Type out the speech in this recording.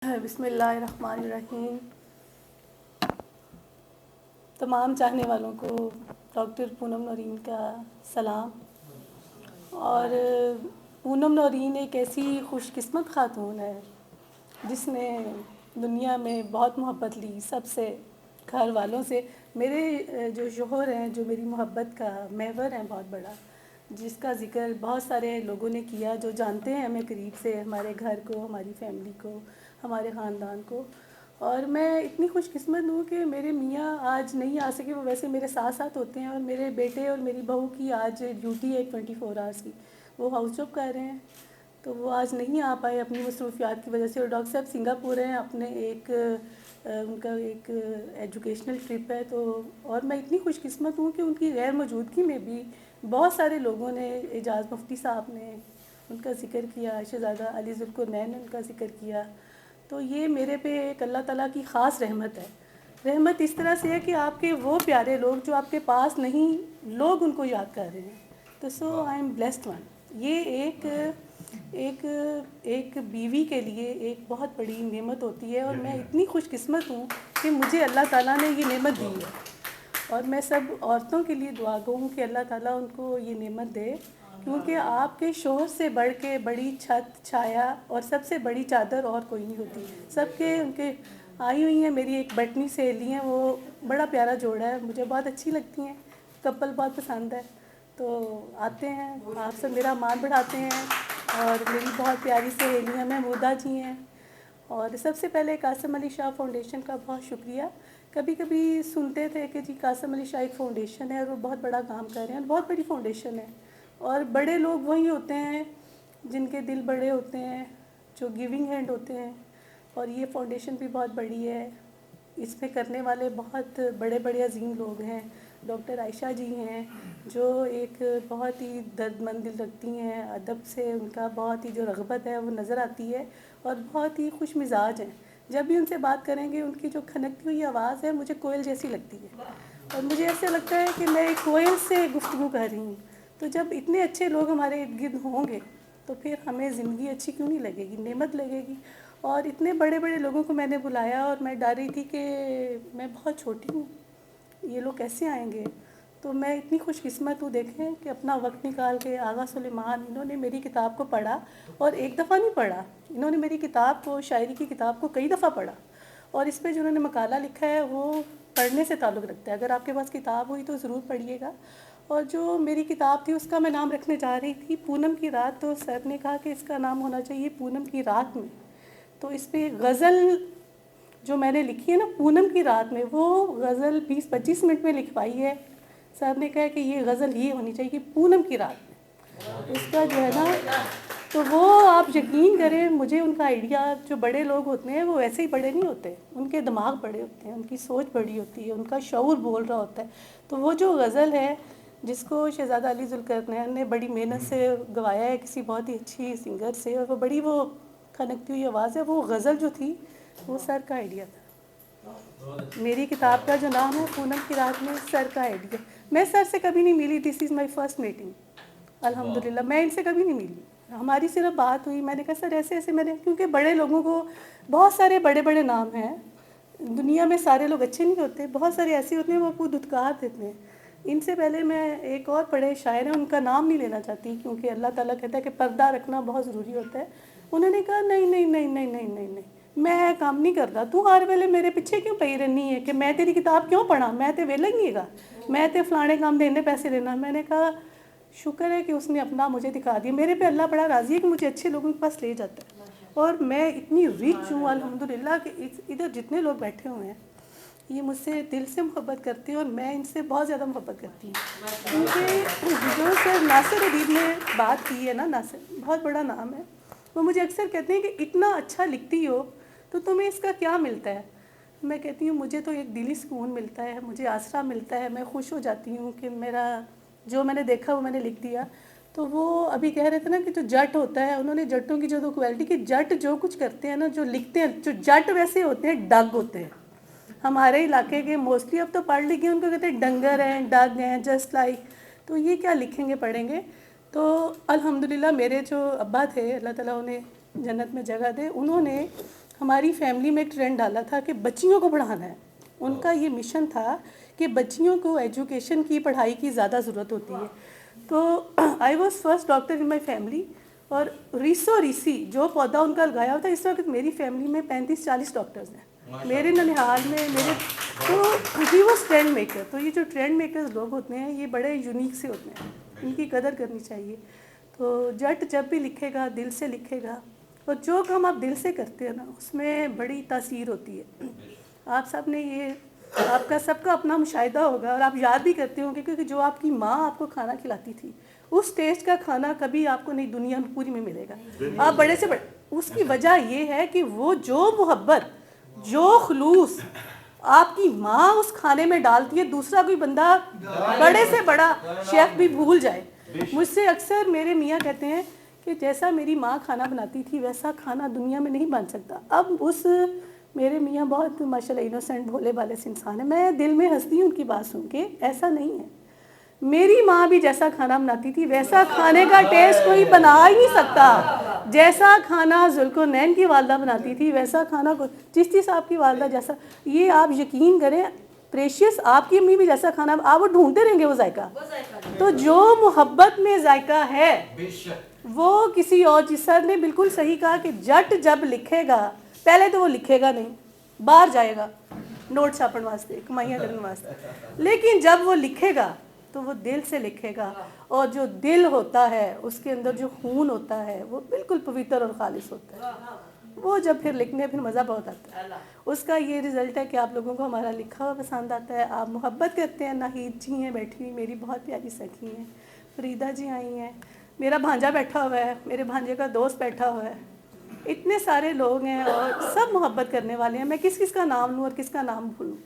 بسم اللہ الرحمن الرحیم. تمام چاہنے والوں کو ڈاکٹر پونم نورین کا سلام. اور پونم نورین ایک ایسی خوش قسمت خاتون ہے جس نے دنیا میں بہت محبت لی سب سے، گھر والوں سے. میرے جو شوہر ہیں، جو میری محبت کا محور ہیں بہت بڑا، جس کا ذکر بہت سارے لوگوں نے کیا جو جانتے ہیں ہمیں قریب سے، ہمارے گھر کو، ہماری فیملی کو، ہمارے خاندان کو. اور میں اتنی خوش قسمت ہوں کہ میرے میاں آج نہیں آ سکے. وہ ویسے میرے ساتھ ساتھ ہوتے ہیں، اور میرے بیٹے اور میری بہو کی آج ڈیوٹی ہے 24 آورس کی. وہ ہاؤس جاب کر رہے ہیں، تو وہ آج نہیں آ پائے اپنی مصروفیات کی وجہ سے. اور ڈاکٹر صاحب سنگاپور ہیں، اپنے ان کا ایک ایجوکیشنل ٹرپ ہے. تو اور میں اتنی خوش قسمت ہوں کہ ان کی غیر موجودگی میں بھی بہت سارے لوگوں نے، اعجاز مفتی صاحب نے ان کا ذکر کیا، شہزادہ علی ذوالقرنین نے ان کا ذکر کیا. تو یہ میرے پہ ایک اللہ تعالیٰ کی خاص رحمت ہے. رحمت اس طرح سے ہے کہ آپ کے وہ پیارے لوگ جو آپ کے پاس نہیں، لوگ ان کو یاد کر رہے ہیں. تو سو آئی ایم بلیسڈ ون. یہ ایک بیوی کے لیے ایک بہت بڑی نعمت ہوتی ہے. اور میں اتنی خوش قسمت ہوں کہ مجھے اللہ تعالیٰ نے یہ نعمت دی ہے. اور میں سب عورتوں کے لیے دعا گو ہوں کہ اللہ تعالیٰ ان کو یہ نعمت دے، کیونکہ آپ کے شوہر سے بڑھ کے بڑی چھت چھایا اور سب سے بڑی چادر اور کوئی نہیں ہوتی. سب کے ان کے آئی ہوئی ہیں. میری ایک بٹنی سہیلی ہیں، وہ بڑا پیارا جوڑا ہے، مجھے بہت اچھی لگتی ہیں، کپل بہت پسند ہے. تو آتے ہیں، آپ سب میرا مان بڑھاتے ہیں. اور میری بہت پیاری سہیلیاں محمودہ جی ہیں. اور سب سے پہلے قاسم علی شاہ فاؤنڈیشن کا بہت شکریہ. کبھی کبھی سنتے تھے کہ جی قاسم علی شاہ ایک فاؤنڈیشن ہے اور وہ بہت بڑا کام کر رہے ہیں، بہت بڑی فاؤنڈیشن ہے. اور بڑے لوگ وہی ہوتے ہیں جن کے دل بڑے ہوتے ہیں، جو گیونگ ہینڈ ہوتے ہیں. اور یہ فاؤنڈیشن بھی بہت بڑی ہے. اس پہ کرنے والے بہت بڑے بڑے عظیم لوگ ہیں. ڈاکٹر عائشہ جی ہیں، جو ایک بہت ہی درد مند دل رکھتی ہیں. ادب سے ان کا بہت ہی جو رغبت ہے وہ نظر آتی ہے، اور بہت ہی خوش مزاج ہیں. جب بھی ان سے بات کریں گے، ان کی جو کھنکتی ہوئی آواز ہے مجھے کوئل جیسی لگتی ہے، اور مجھے ایسا لگتا ہے کہ میں ایک کوئل سے گفتگو کر رہی ہوں. تو جب اتنے اچھے لوگ ہمارے ارد گرد ہوں گے تو پھر ہمیں زندگی اچھی کیوں نہیں لگے گی، نعمت لگے گی. اور اتنے بڑے بڑے لوگوں کو میں نے بلایا، اور میں ڈر رہی تھی کہ میں بہت چھوٹی ہوں، یہ لوگ کیسے آئیں گے. تو میں اتنی خوش قسمت ہوں، دیکھیں کہ اپنا وقت نکال کے آغا سلیمان، انہوں نے میری کتاب کو پڑھا. اور ایک دفعہ نہیں پڑھا، انہوں نے میری کتاب کو، شاعری کی کتاب کو کئی دفعہ پڑھا. اور اس پہ جو انہوں نے مقالہ لکھا ہے وہ پڑھنے سے تعلق رکھتا ہے. اگر آپ کے پاس کتاب ہوئی تو ضرور پڑھیے گا. اور جو میری کتاب تھی اس کا میں نام رکھنے جا رہی تھی پونم کی رات. تو سر نے کہا کہ اس کا نام ہونا چاہیے پونم کی رات میں. تو اس پہ غزل جو میں نے لکھی ہے نا پونم کی رات میں، وہ غزل 20-25 منٹ میں لکھوائی ہے. سر نے کہا کہ یہ غزل یہ ہونی چاہیے کہ پونم کی رات میں. اس کا جو ہے نا، تو وہ آپ یقین کریں، مجھے ان کا آئیڈیا، جو بڑے لوگ ہوتے ہیں وہ ایسے ہی بڑے نہیں ہوتے، ان کے دماغ بڑے ہوتے ہیں، ان کی سوچ بڑی ہوتی ہے، ان کا شعور بول رہا ہوتا ہے. تو وہ جو غزل ہے جس کو شہزادہ علی ذوالقرنین نے بڑی محنت سے گوایا ہے کسی بہت ہی اچھی سنگر سے، اور وہ بڑی وہ کھنکتی ہوئی آواز ہے، وہ غزل جو تھی وہ سر کا آئیڈیا تھا. میری کتاب کا جو نام ہے پونم کی رات میں، سر کا آئیڈیا. میں سر سے کبھی نہیں ملی، دس از مائی فرسٹ میٹنگ. الحمدللہ میں ان سے کبھی نہیں ملی، ہماری صرف بات ہوئی. میں نے کہا سر ایسے ایسے، میں نے، کیونکہ بڑے لوگوں کو بہت سارے بڑے بڑے نام ہیں دنیا میں، سارے لوگ اچھے نہیں ہوتے، بہت سارے ایسے ہوتے ہیں وہ آپ کو دھتکار دیتے ہیں. ان سے پہلے میں ایک اور پڑھے شاعر ہیں، ان کا نام نہیں لینا چاہتی کیونکہ اللہ تعالیٰ کہتا ہے کہ پردہ رکھنا بہت ضروری ہوتا ہے. انہوں نے کہا نہیں نہیں نہیں نہیں نہیں نہیں نہیں، میں کام نہیں کرتا، تو ہر ویلے میرے پیچھے کیوں پئی رہنی ہے کہ میں تیری کتاب کیوں پڑھا، میں تے ویلا ہی نہیں گا، میں تے فلانے کام دینے پیسے دینا. میں نے کہا شکر ہے کہ اس نے اپنا مجھے دکھا دیا. میرے پہ اللہ بڑا راضی ہے کہ مجھے اچھے لوگوں کے پاس لے جاتا ہے. اور میں اتنی ریچ ہوں الحمدللہ کہ ادھر جتنے لوگ بیٹھے ہوئے ہیں یہ مجھ سے دل سے محبت کرتے ہیں، اور میں ان سے بہت زیادہ محبت کرتی ہوں. کیونکہ جو سر ناصر ادیب نے بات کی ہے نا، ناصر بہت بڑا نام ہے، وہ مجھے اکثر کہتے ہیں کہ اتنا اچھا لکھتی ہو تو تمہیں اس کا کیا ملتا ہے. میں کہتی ہوں مجھے تو ایک دلی سکون ملتا ہے، مجھے آسرا ملتا ہے. میں خوش ہو جاتی ہوں کہ میرا جو میں نے دیکھا وہ میں نے لکھ دیا. تو وہ ابھی کہہ رہے تھے نا کہ جو جٹ ہوتا ہے، انہوں نے جٹوں کی جو کوالٹی کی، جٹ جو کچھ کرتے ہیں نا، جو لکھتے ہیں، جو جٹ ویسے ہوتے ہیں ڈگ ہوتے ہیں ہمارے علاقے کے موسٹلی. اب تو پڑھ لکھ کے ان کو کہتے ہیں ڈنگر ہیں، ڈگ ہیں، جسٹ لائک. تو یہ کیا لکھیں گے پڑھیں گے. تو الحمدللہ میرے جو ابا تھے، اللہ تعالیٰ انہیں جنت میں جگہ دے، انہوں نے ہماری فیملی میں ایک ٹرینڈ ڈالا تھا کہ بچیوں کو پڑھانا ہے. ان کا یہ مشن تھا کہ بچیوں کو ایجوکیشن کی پڑھائی کی زیادہ ضرورت ہوتی ہے. تو I was first doctor in my family. اور ریسو ریسی جو پودا ان کا لگایا ہوتا ہے, اس وقت میری فیملی میں 35-40 ڈاکٹرز ہیں میرے ننیحال میں. میرے تو ہی واز ٹرینڈ میکر. تو یہ جو ٹرینڈ میکرز لوگ ہوتے ہیں یہ بڑے یونیک سے ہوتے ہیں, ان کی قدر کرنی چاہیے. تو جٹ جب بھی لکھے گا دل سے لکھے گا, اور جو کام آپ دل سے کرتے ہیں نا اس میں بڑی تاثیر ہوتی ہے. آپ سب نے یہ آپ کا سب کا اپنا مشاہدہ ہوگا, اور آپ یاد بھی کرتے ہوں گے کیونکہ جو آپ کی ماں آپ کو کھانا کھلاتی تھی اس ٹیسٹ کا کھانا کبھی آپ کو نہیں دنیا میں پوری میں ملے گا. آپ بڑے سے بڑے, اس کی وجہ یہ ہے کہ وہ جو محبت جو خلوص آپ کی ماں اس کھانے میں ڈالتی ہے دوسرا کوئی بندہ بڑے سے بڑا شیف بھی بھول جائے. مجھ سے اکثر میرے میاں کہتے ہیں کہ جیسا میری ماں کھانا بناتی تھی ویسا کھانا دنیا میں نہیں بن سکتا. اب اس میرے میاں بہت ماشاء اللہ انوسینٹ بھولے والے سے انسان ہے. میں دل میں ہنستی ہوں ان کی بات سن کے. ایسا نہیں ہے, میری ماں بھی جیسا کھانا بناتی تھی ویسا کھانے کا ٹیسٹ کوئی بنا ہی نہیں سکتا. جیسا کھانا ذوالقرنین کی والدہ بناتی تھی ویسا کھانا چشتی صاحب کی والدہ جیسا, یہ آپ یقین کریں پریشیس آپ کی امی بھی جیسا کھانا آپ وہ ڈھونڈتے رہیں گے وہ ذائقہ. تو جو محبت میں ذائقہ ہے وہ کسی اور چیز. سر نے بالکل صحیح کہا کہ جٹ جب لکھے گا پہلے تو وہ لکھے گا نہیں, باہر جائے گا نوٹ چھاپن واسطے کمائیاں کرنے واسطے, لیکن جب وہ لکھے گا تو وہ دل سے لکھے گا. اور جو دل ہوتا ہے اس کے اندر جو خون ہوتا ہے وہ بالکل پوتر اور خالص ہوتا ہے. وہ جب پھر لکھنے پھر مزہ بہت آتا ہے. اس کا یہ رزلٹ ہے کہ آپ لوگوں کو ہمارا لکھا ہوا پسند آتا ہے, آپ محبت کرتے ہیں. ناہید جی ہیں بیٹھی ہوئی, میری بہت پیاری سکھی ہیں. فریدہ جی آئی ہیں, میرا بھانجا بیٹھا ہوا ہے, میرے بھانجے کا دوست بیٹھا ہوا ہے. اتنے سارے لوگ ہیں اور سب محبت کرنے والے ہیں. میں کس کس کا نام لوں اور کس کا نام بھولوں.